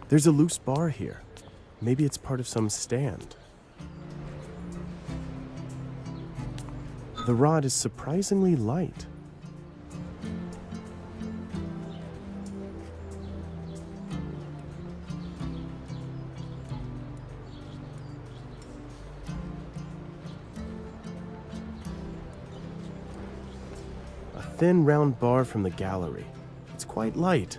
There's a loose bar here. Maybe it's part of some stand. The rod is surprisingly light. A thin, round bar from the gallery. It's quite light.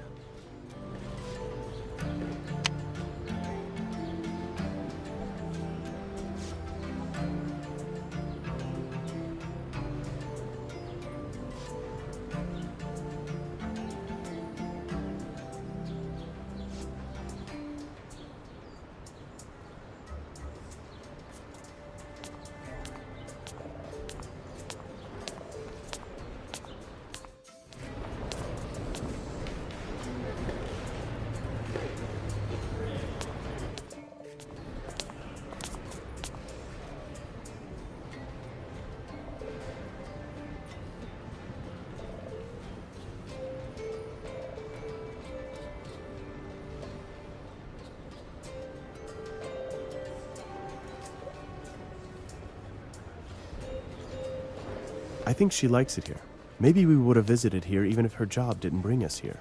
I think she likes it here. Maybe we would have visited here even if her job didn't bring us here.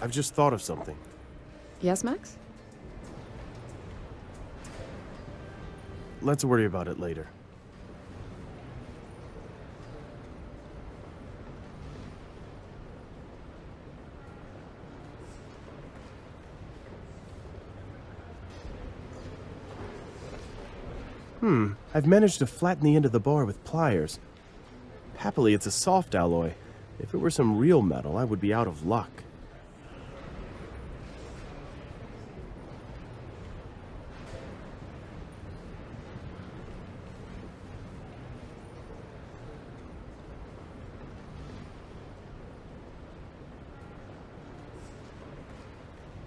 I've just thought of something. Yes, Max? Let's worry about it later. I've managed to flatten the end of the bar with pliers. Happily, it's a soft alloy. If it were some real metal, I would be out of luck.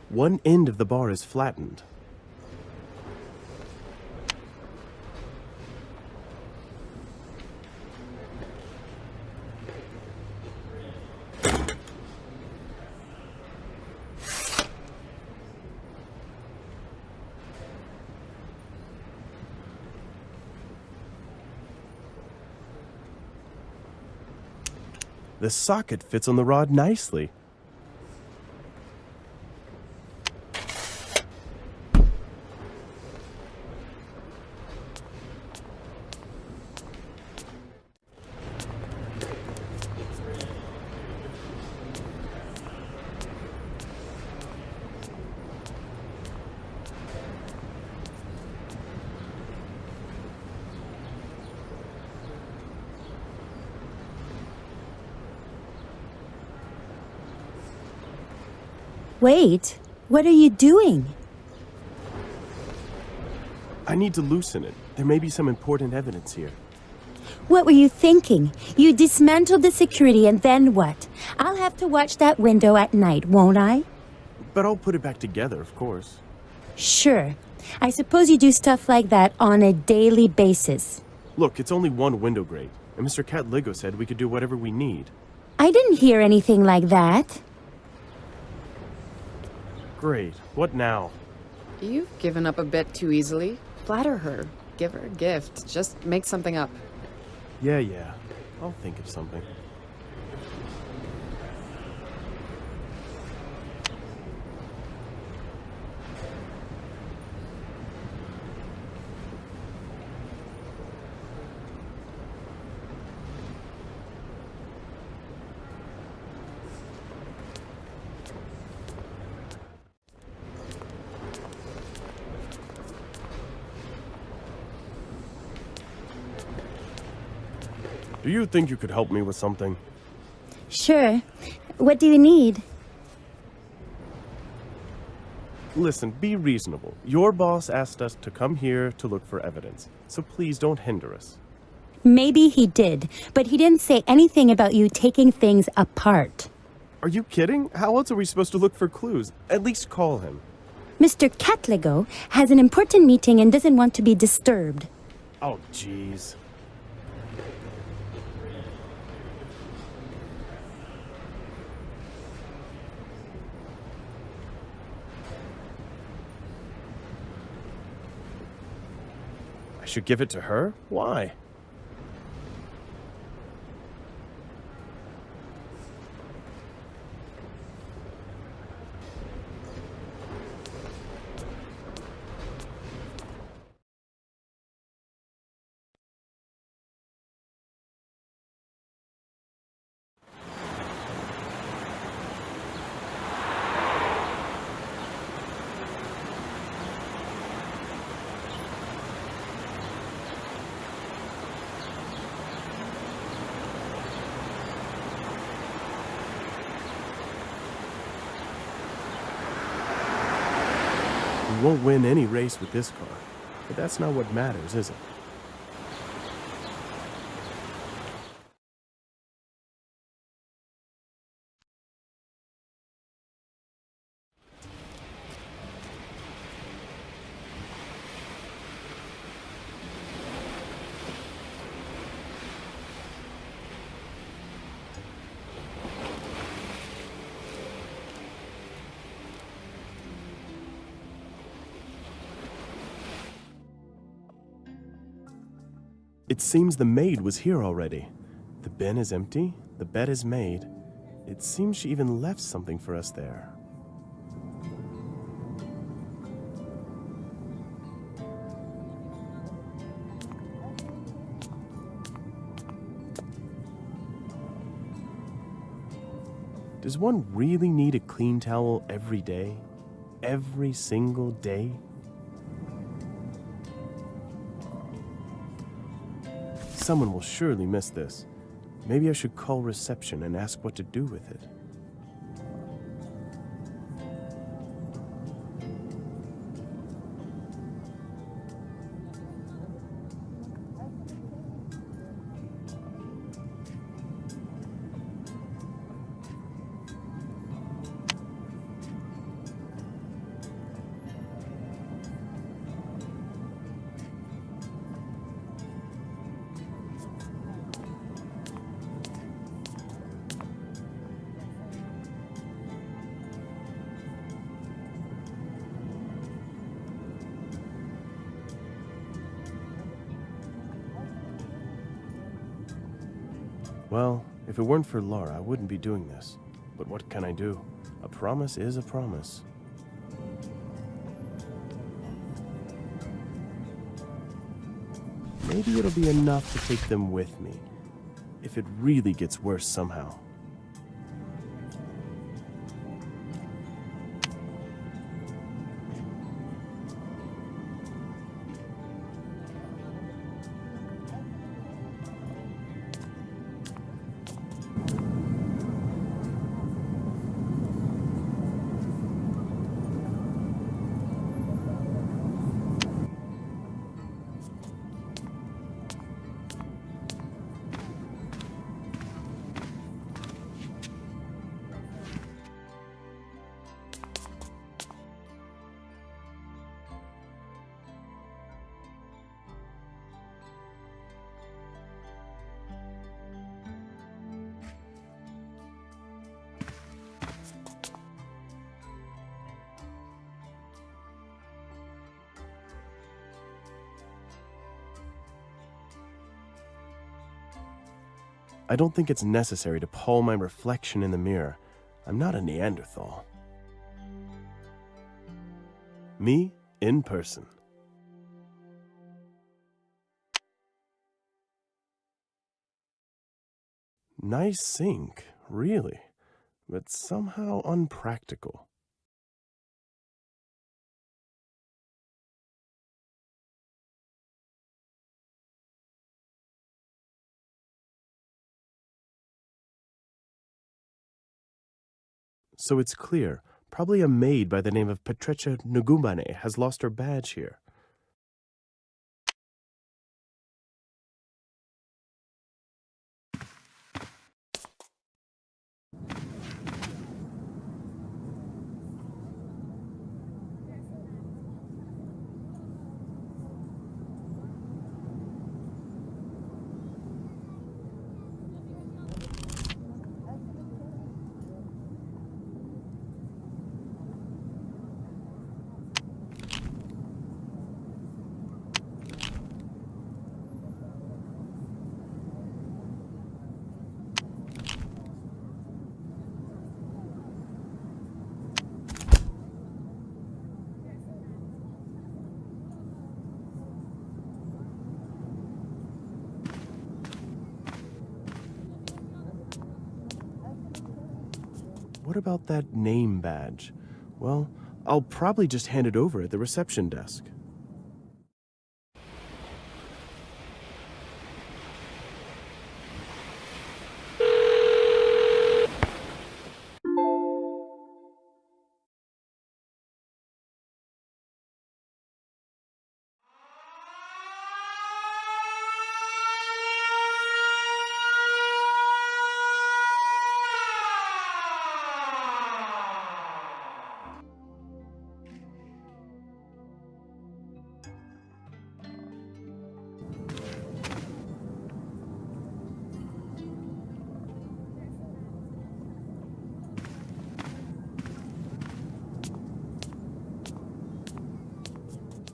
One end of the bar is flattened. The socket fits on the rod nicely. Wait, what are you doing? I need to loosen it. There may be some important evidence here. What were you thinking? You dismantled the security and then what? I'll have to watch that window at night, won't I? But I'll put it back together, of course. Sure. I suppose you do stuff like that on a daily basis. Look, it's only one window grate, and Mr. Catligo said we could do whatever we need. I didn't hear anything like that. Great. What now? You've given up a bit too easily. Flatter her. Give her a gift. Just make something up. Yeah. I'll think of something. Do you think you could help me with something? Sure. What do you need? Listen, be reasonable. Your boss asked us to come here to look for evidence, so please don't hinder us. Maybe he did, but he didn't say anything about you taking things apart. Are you kidding? How else are we supposed to look for clues? At least call him. Mr. Catligo has an important meeting and doesn't want to be disturbed. Oh, jeez. should give it to her? Why? We won't win any race with this car, but that's not what matters, is it? It seems the maid was here already. The bin is empty, the bed is made. It seems she even left something for us there. Does one really need a clean towel every day? Every single day? Someone will surely miss this. Maybe I should call reception and ask what to do with it. Well, if it weren't for Lara, I wouldn't be doing this. But what can I do? A promise is a promise. Maybe it'll be enough to take them with me, if it really gets worse somehow. I don't think it's necessary to pull my reflection in the mirror. I'm not a Neanderthal. Me in person. Nice sink, really, but somehow unpractical. So it's clear, probably a maid by the name of Petrecha Ngumbane has lost her badge here. What about that name badge? Well, I'll probably just hand it over at the reception desk.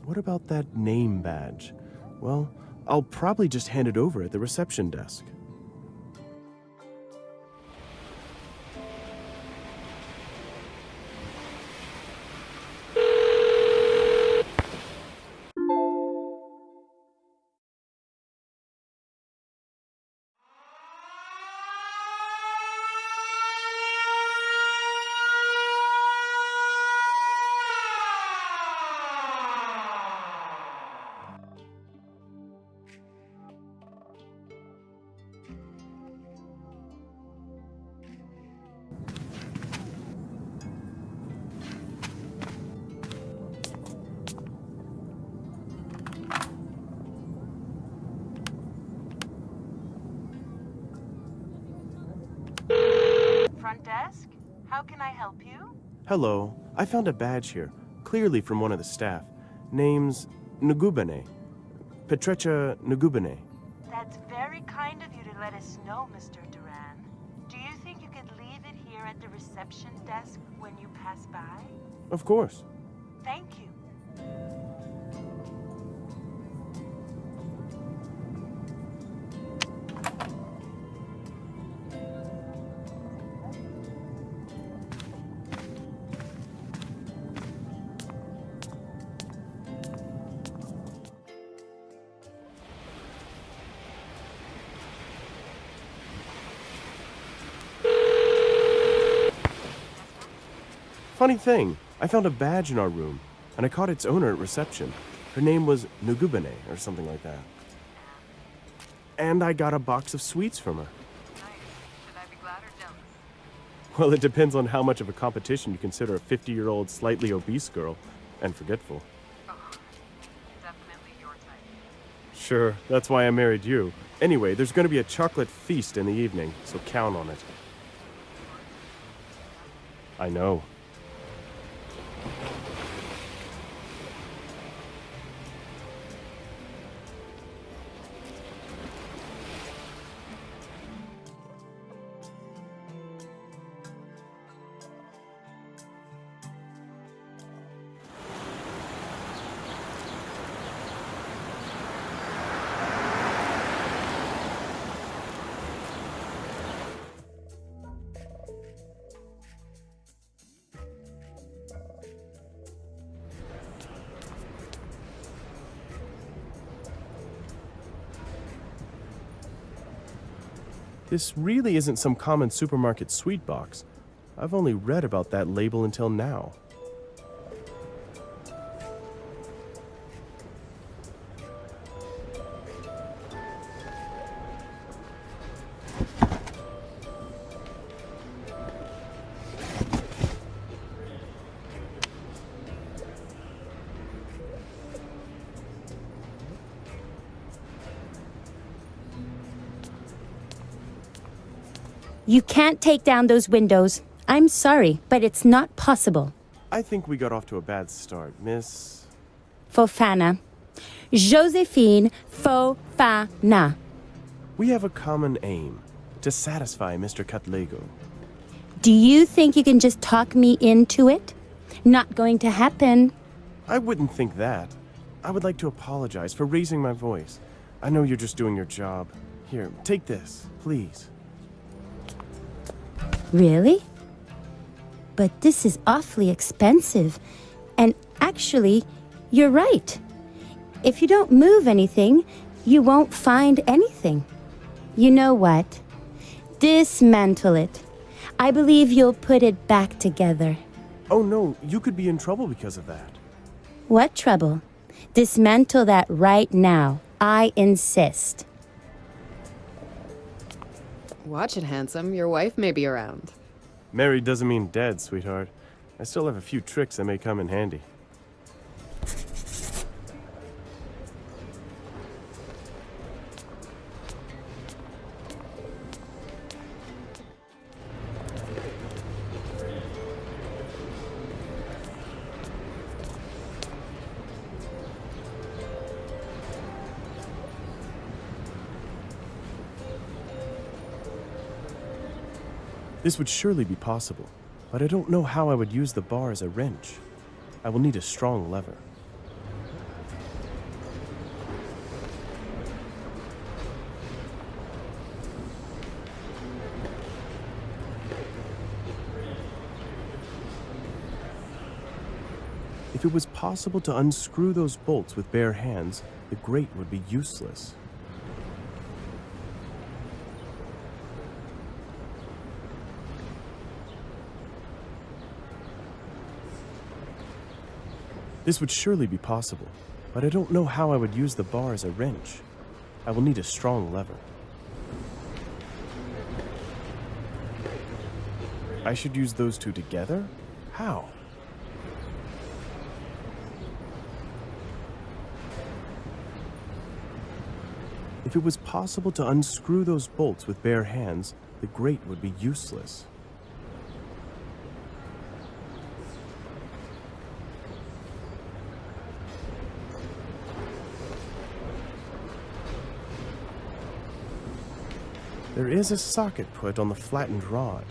What about that name badge? Well, I'll probably just hand it over at the reception desk. Front desk? How can I help you? Hello, I found a badge here, clearly from one of the staff. Name's Ngubane. Petrecha Ngubane. That's very kind of you to let us know, Mr. Durand. Do you think you could leave it here at the reception desk when you pass by? Of course. Thank you. Funny thing, I found a badge in our room, and I caught its owner at reception. Her name was Ngubane, or something like that. And I got a box of sweets from her. Nice. Should I be glad or jealous? Well, it depends on how much of a competition you consider a 50-year-old slightly obese girl, and forgetful. Oh, definitely your type. Sure, that's why I married you. Anyway, there's going to be a chocolate feast in the evening, so count on it. I know. This really isn't some common supermarket sweet box. I've only read about that label until now. You can't take down those windows. I'm sorry, but it's not possible. I think we got off to a bad start, Miss... Fofana. Josephine Fofana. We have a common aim, to satisfy Mr. Catlego. Do you think you can just talk me into it? Not going to happen. I wouldn't think that. I would like to apologize for raising my voice. I know you're just doing your job. Here, take this, please. Really? But this is awfully expensive. And actually, you're right. If you don't move anything, you won't find anything. You know what? Dismantle it. I believe you'll put it back together. Oh no, you could be in trouble because of that. What trouble? Dismantle that right now. I insist. Watch it, handsome. Your wife may be around. Married doesn't mean dead, sweetheart. I still have a few tricks that may come in handy. This would surely be possible, but I don't know how I would use the bar as a wrench. I will need a strong lever. If it was possible to unscrew those bolts with bare hands, the grate would be useless. This would surely be possible, but I don't know how I would use the bar as a wrench. I will need a strong lever. I should use those two together? How? If it was possible to unscrew those bolts with bare hands, the grate would be useless. There is a socket put on the flattened rod.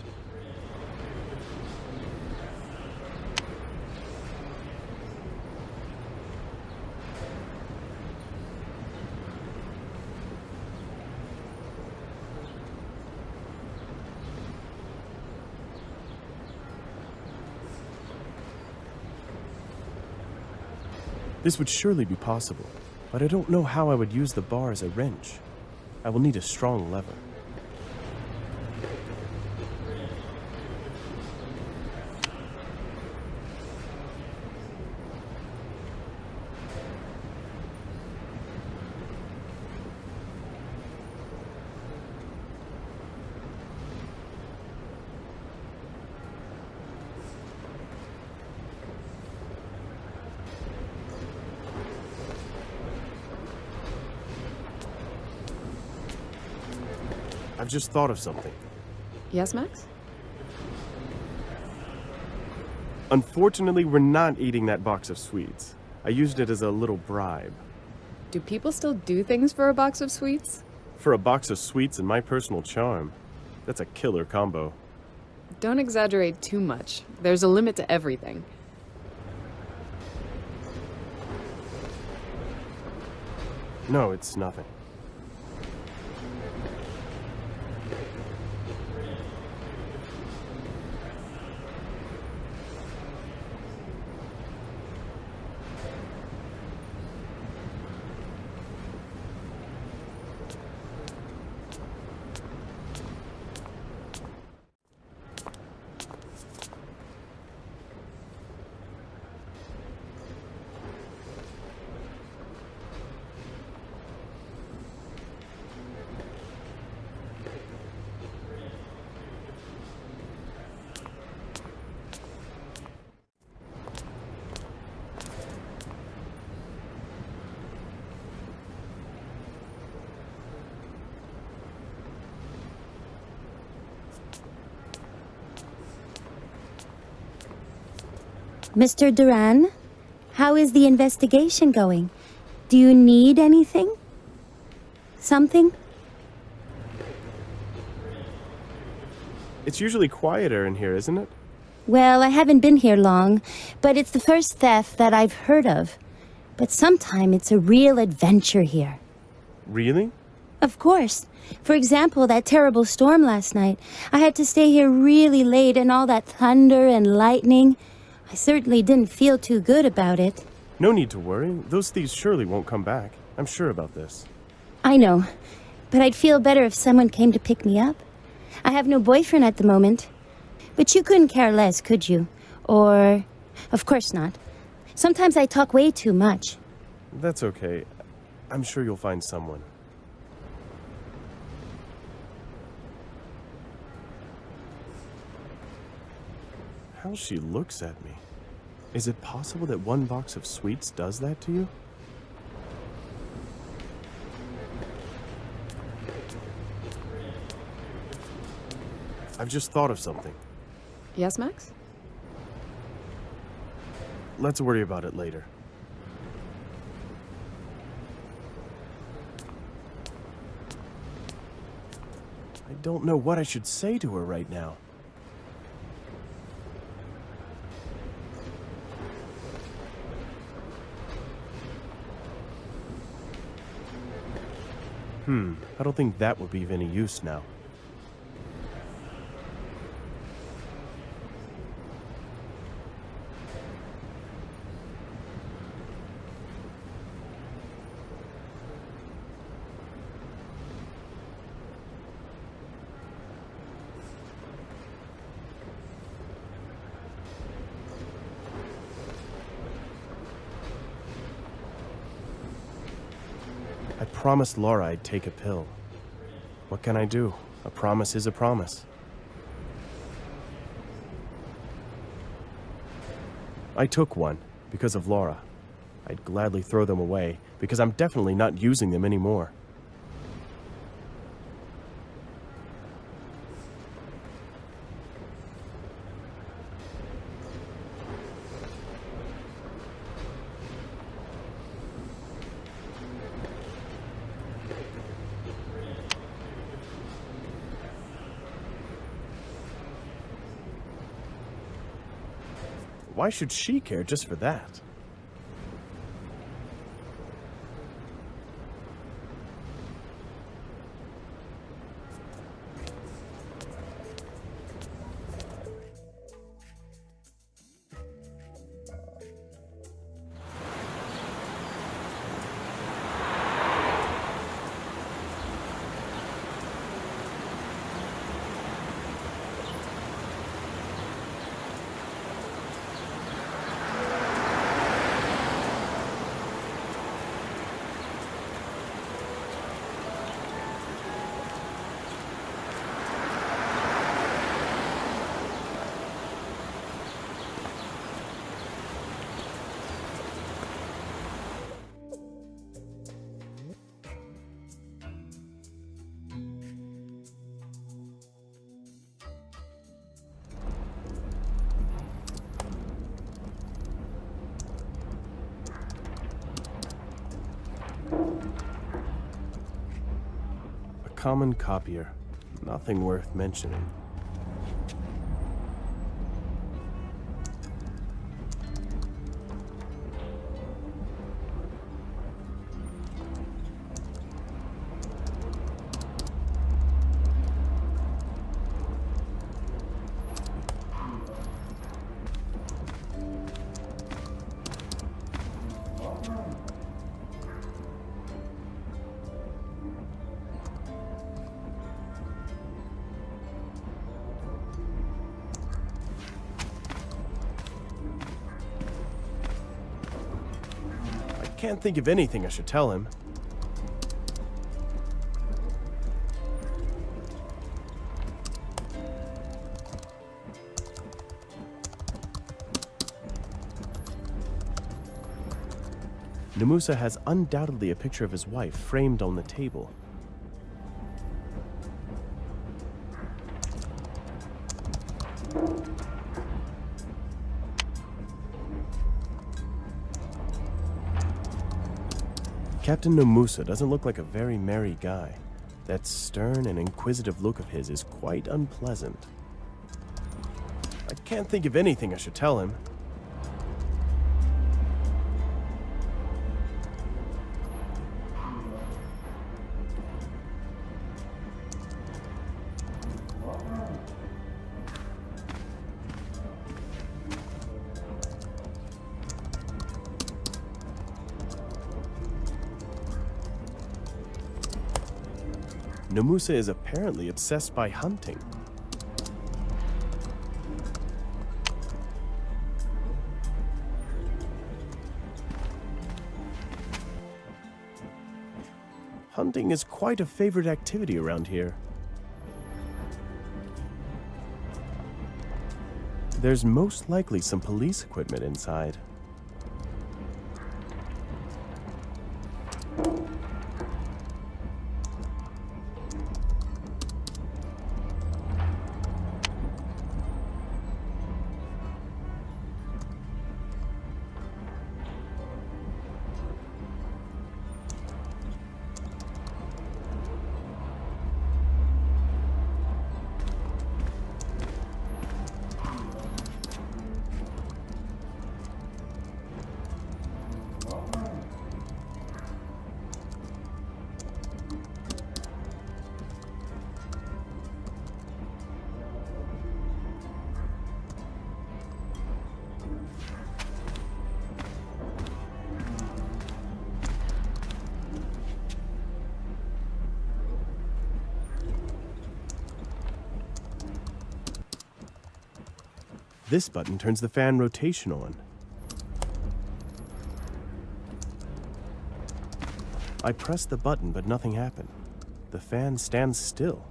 This would surely be possible, but I don't know how I would use the bar as a wrench. I will need a strong lever. I've just thought of something. Yes, Max? Unfortunately, we're not eating that box of sweets. I used it as a little bribe. Do people still do things for a box of sweets? For a box of sweets and my personal charm, that's a killer combo. Don't exaggerate too much. There's a limit to everything. No, it's nothing. Mr. Durand, how is the investigation going? Do you need anything? Something? It's usually quieter in here, isn't it? Well, I haven't been here long, but it's the first theft that I've heard of. But sometime it's a real adventure here. Really? Of course. For example, that terrible storm last night. I had to stay here really late and all that thunder and lightning. I certainly didn't feel too good about it. No need to worry. Those thieves surely won't come back. I'm sure about this. I know, but I'd feel better if someone came to pick me up. I have no boyfriend at the moment. But you couldn't care less, could you? Or... Of course not. Sometimes I talk way too much. That's okay. I'm sure you'll find someone. How she looks at me. Is it possible that one box of sweets does that to you? I've just thought of something. Yes, Max? Let's worry about it later. I don't know what I should say to her right now. I don't think that would be of any use now. I promised Laura I'd take a pill. What can I do? A promise is a promise. I took one because of Laura. I'd gladly throw them away because I'm definitely not using them anymore. Why should she care just for that? Common copier. Nothing worth mentioning. Can't think of anything I should tell him. Namusa has undoubtedly a picture of his wife framed on the table. Captain Namusa doesn't look like a very merry guy. That stern and inquisitive look of his is quite unpleasant. I can't think of anything I should tell him. Namusa is apparently obsessed by hunting. Hunting is quite a favorite activity around here. There's most likely some police equipment inside. This button turns the fan rotation on. I pressed the button, but nothing happened. The fan stands still.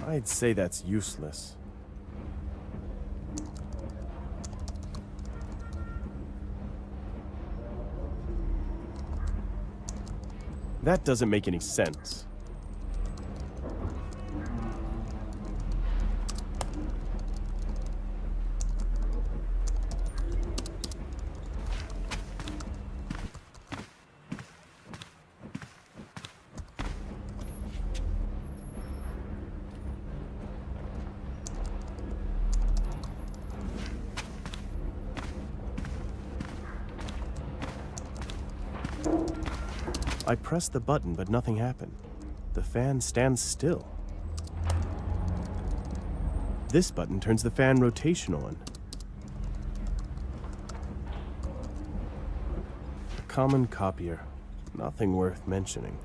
I'd say that's useless. That doesn't make any sense. I pressed the button, but nothing happened. The fan stands still. This button turns the fan rotation on. A common copier. Nothing worth mentioning.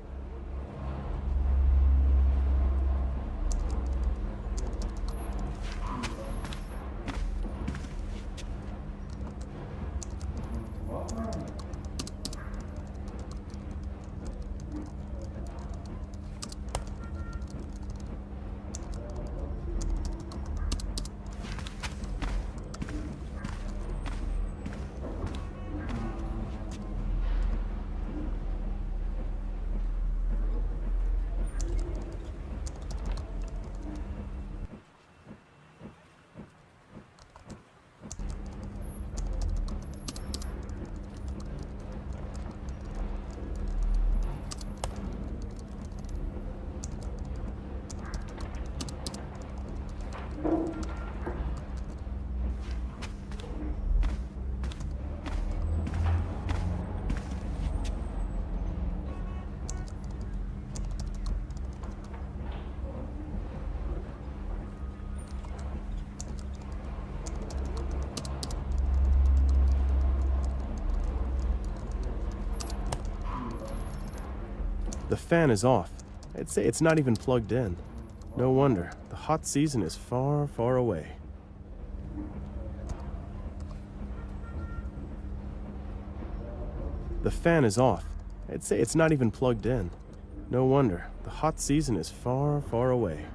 The fan is off. I'd say it's not even plugged in. No wonder. The hot season is far, far away. The fan is off. I'd say it's not even plugged in. No wonder. The hot season is far, far away.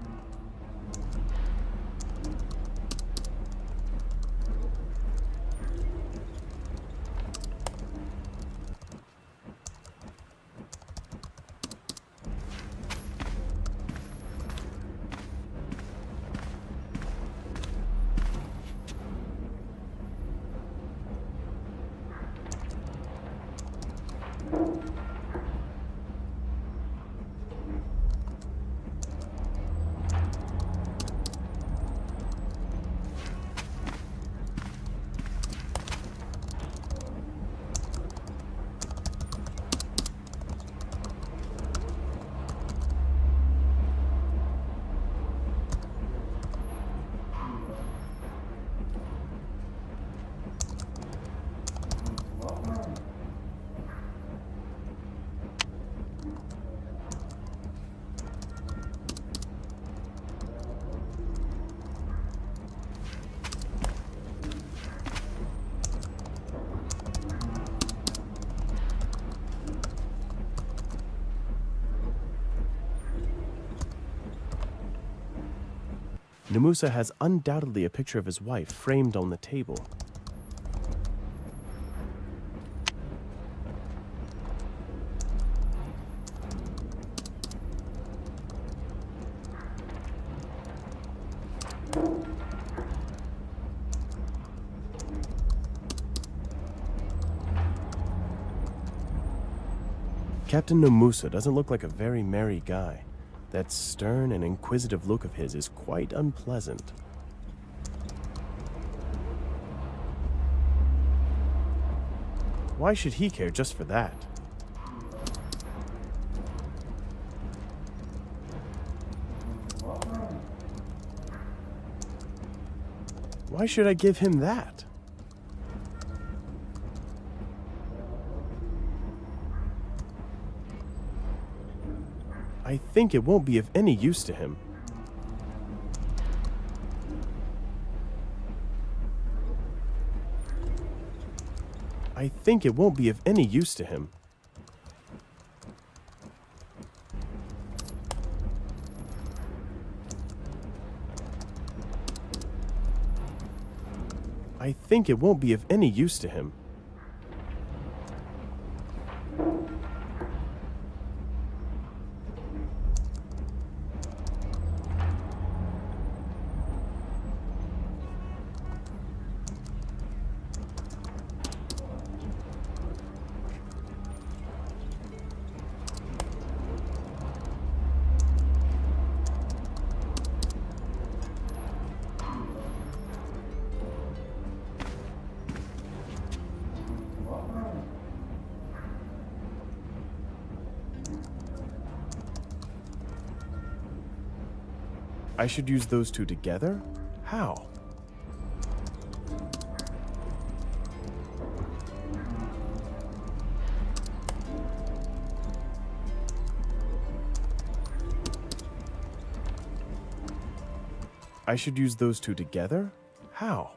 Namusa has undoubtedly a picture of his wife framed on the table. Captain Namusa doesn't look like a very merry guy. That stern and inquisitive look of his is quite unpleasant. Why should he care just for that? Why should I give him that? I think it won't be of any use to him. I think it won't be of any use to him. I think it won't be of any use to him. I should use those two together? How? I should use those two together? How?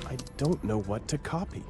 I don't know what to copy.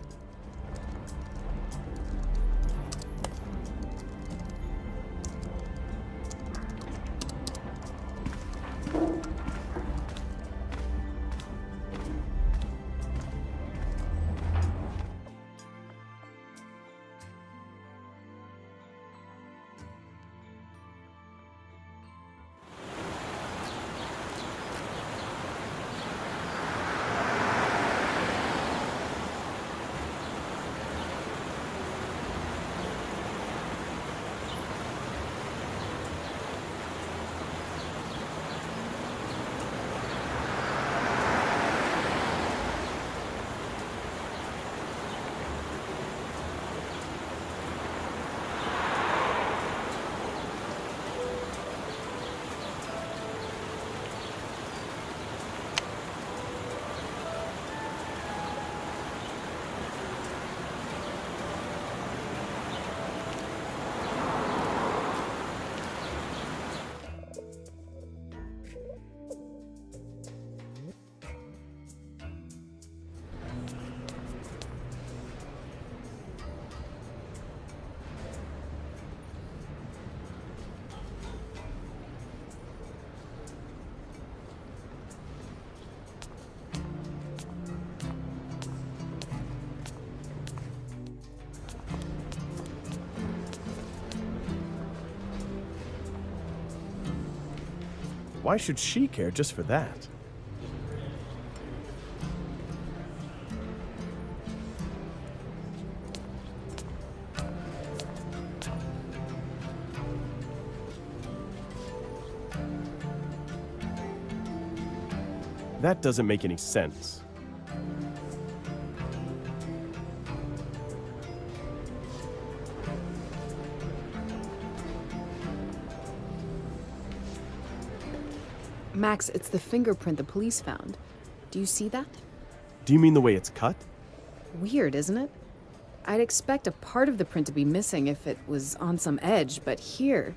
Why should she care just for that? That doesn't make any sense. Max, it's the fingerprint the police found. Do you see that? Do you mean the way it's cut? Weird, isn't it? I'd expect a part of the print to be missing if it was on some edge, but here,